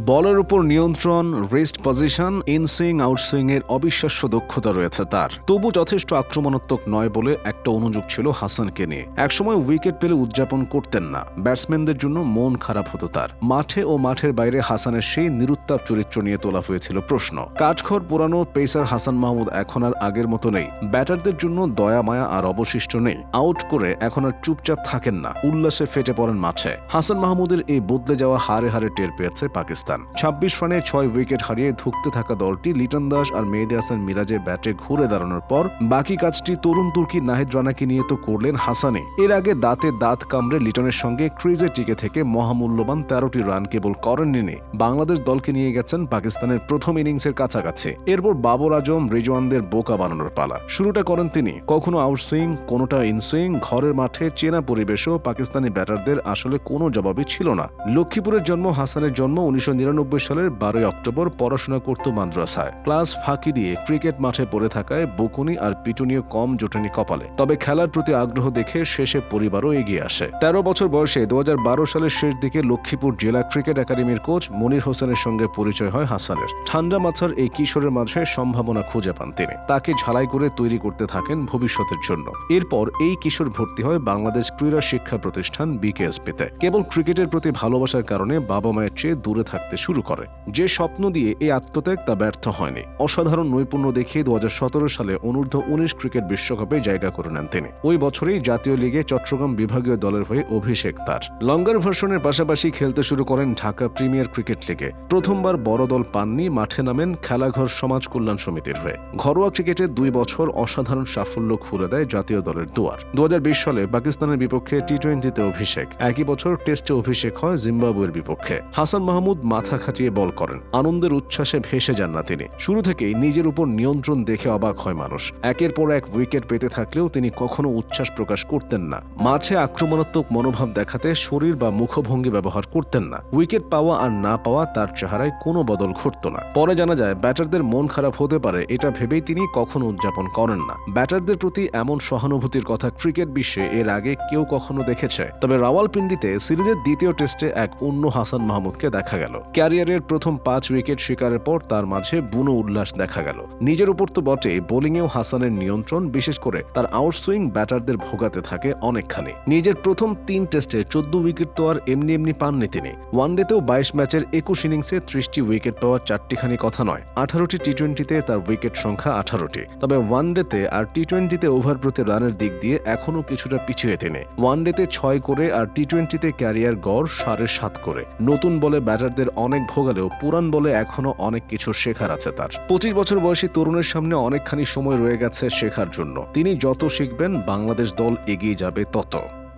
বলের উপর নিয়ন্ত্রণ, রেস্ট পজিশন, ইনসুইং আউটসুইং এর অবিশ্বাস্য দক্ষতা রয়েছে তার। তবু যথেষ্ট আক্রমণাত্মক নয় বলে একটা অনুযোগ ছিল হাসানকে নিয়ে। একসময় উইকেট পেলে উদযাপন করতেন না, ব্যাটসম্যানদের জন্য মন খারাপ হতো তার। মাঠে ও মাঠের বাইরে হাসানের সেই নিরুত্তাপ চরিত্র নিয়ে তোলা হয়েছিল প্রশ্ন। কাঠখড় পোড়ানো পেসার হাসান মাহমুদ এখন আর আগের মতো নেই। ব্যাটারদের জন্য দয়া মায়া আর অবশিষ্ট নেই। আউট করে এখন আর চুপচাপ থাকেন না, উল্লাসে ফেটে পড়েন মাঠে। হাসান মাহমুদের এই বদলে যাওয়া হারে হারে টের পেয়েছে পাকিস্তান। ২৬ রানে ৬ উইকেট হারিয়ে ধুঁকতে থাকা দলটি লিটন দাস আর মেহেদী হাসান মিরাজের ব্যাটে ঘুরে দাঁড়ানোর পর বাকি কাজটি তরুণ তুর্কি নাহিদ রানাকে নিয়ে তো করলেন হাসানে। এর আগে দাঁতে দাঁত কামড়ে লিটনের সঙ্গে ক্রিজে টিকে থেকে মহামূল্যবান ১৩টি রান কেবল করেননি, বাংলাদেশ দলকে নিয়ে গেছেন পাকিস্তানের প্রথম ইনিংসের কাছাকাছি। এরপর বাবর আজম, রিজওয়ানদের বোকা বানানোর পালা। শুরুটা করেন তিনি, কখনো আউটসুইং, কোনোটা ইনসুইং। ঘরের মাঠে চেনা পরিবেশেও পাকিস্তানি ব্যাটারদের আসলে কোনো জবাবই ছিল না। লক্ষ্মীপুরের জন্ম হাসানের জন্ম ১৯৯৯ সালের ১২ অক্টোবর। পড়াশোনা করত মাদ্রাসায়। ক্লাস ফাঁকি দিয়ে ক্রিকেট মাঠে পড়ে থাকায় বকুনি আর পিটুনিও কম জোটেনি কপালে। তবে খেলার প্রতি আগ্রহ দেখে শেষে পরিবারও এগিয়ে আসে। ১৩ বছর বয়সে ২০১২ সালের শেষ দিকে লক্ষ্মীপুর জেলা ক্রিকেট একাডেমির কোচ মনির হোসেনের সঙ্গে পরিচয় হয় হাসানের। ঠান্ডা মাথার এই কিশোরের মাঝে সম্ভাবনা খুঁজে পান তিনি। তাকে ঝালাই করে তৈরি করতে থাকেন ভবিষ্যতের জন্য। এরপর এই কিশোর ভর্তি হয় বাংলাদেশ ক্রীড়া শিক্ষা প্রতিষ্ঠান বিকেএসপিতে। কেবল ক্রিকেটের প্রতি ভালোবাসার কারণে বাবা মায়ের চেয়ে দূরে থাকতে শুরু করে। যে স্বপ্ন দিয়ে এই আত্মত্যাগ তা ব্যর্থ হয়নি। অসাধারণ নৈপুণ্য দেখিয়ে ২০১৭ সালে অনূর্ধ্ব-১৯ ক্রিকেট বিশ্বকাপে জায়গা করে নেন তিনি। ওই বছরেই জাতীয় লিগে চট্টগ্রাম বিভাগীয় দলের হয়ে অভিষেক তার। লঙ্গার ভার্সনের পাশাপাশি খেলতে শুরু করেন ঢাকা প্রিমিয়ার ক্রিকেট লিগে। প্রথমবার বড় দল পাননি, মাঠে নামেন খেলাঘর সমাজ কল্যাণ সমিতির হয়ে। ঘরোয়া ক্রিকেটে ২ বছর অসাধারণ সাফল্য খুলে দেয় জাতীয় দলের দুয়ার। ২০২০ সালে পাকিস্তানের বিপক্ষে টি-20তে অভিষেক। একই বছর টেস্টে অভিষেক হয় জিম্বাবুয়ের বিপক্ষে। হাসান মাহমুদ মাথা খাটিয়ে বল করেন, আনন্দের উচ্ছ্বাসে ভেসে যান না তিনি। শুরু থেকেই নিজের উপর নিয়ন্ত্রণ দেখে অবাক হয় মানুষ। একের পর এক উইকেট পেতে থাকলেও তিনি কখনো উচ্ছ্বাস প্রকাশ করতেন না। মাঠে আক্রমণাত্মক মনোভাব দেখাতে শরীর বা মুখভঙ্গি ব্যবহার করতেন না। উইকেট পাওয়া আর না পাওয়া তার চেহারায় কোনো বদল ঘটত না। পরে জানা যায় ব্যাটারদের মন খারাপ হতে পারে এটা ভেবেই তিনি কখনো উদযাপন করেন না। ব্যাটারদের প্রতি এমন সহানুভূতির কথা ক্রিকেট বিশ্বে এর আগে কেউ কখনো দেখেছে? তবে রাওয়ালপিন্ডিতে সিরিজের দ্বিতীয় টেস্টে এক অন্য হাসান মাহমুদকে দেখা গেল। ক্যারিয়ারের প্রথম ৫ উইকেট শিকারের পর তার মাঝে বুনো উল্লাস দেখা গেল। নিজের উপর তো বটে, বোলিংয়েও হাসানের নিয়ন্ত্রণ, বিশেষ করে তার আউটসুইং ব্যাটারদের ভোগাতে থাকে অনেকখানি। নিজের প্রথম ৩ টেস্টে ১৪ উইকেট তো আর এমনি এমনি পাননি তিনি। ওয়ানডেতেও ২২ ম্যাচের ২১ ইনিংসে ৩০টি উইকেট পাওয়া ৪টিখানি কথা নয়। ১৮টি টি-20তে তার উইকেট সংখ্যা ১৮টি। তবে ওয়ানডেতে আর টি-20তে ওভার প্রতি রানের দিক দিয়ে এখনও কিছুটা পিছিয়ে তিনি। ওয়ানডেতে ৬ করে আর টি-20তে ক্যারিয়ার গড় ৭.৫ করে। নতুন বলে ব্যাটারদের অনেক ভোগালেও পুরান বলে এখনো অনেক কিছু শেখার আছে তার। ২৫ বছর বয়সী তরুণের সামনে অনেকখানি সময় রয়ে গেছে শেখার জন্য। তিনি যত শিখবেন বাংলাদেশ দল এগিয়ে যাবে তত।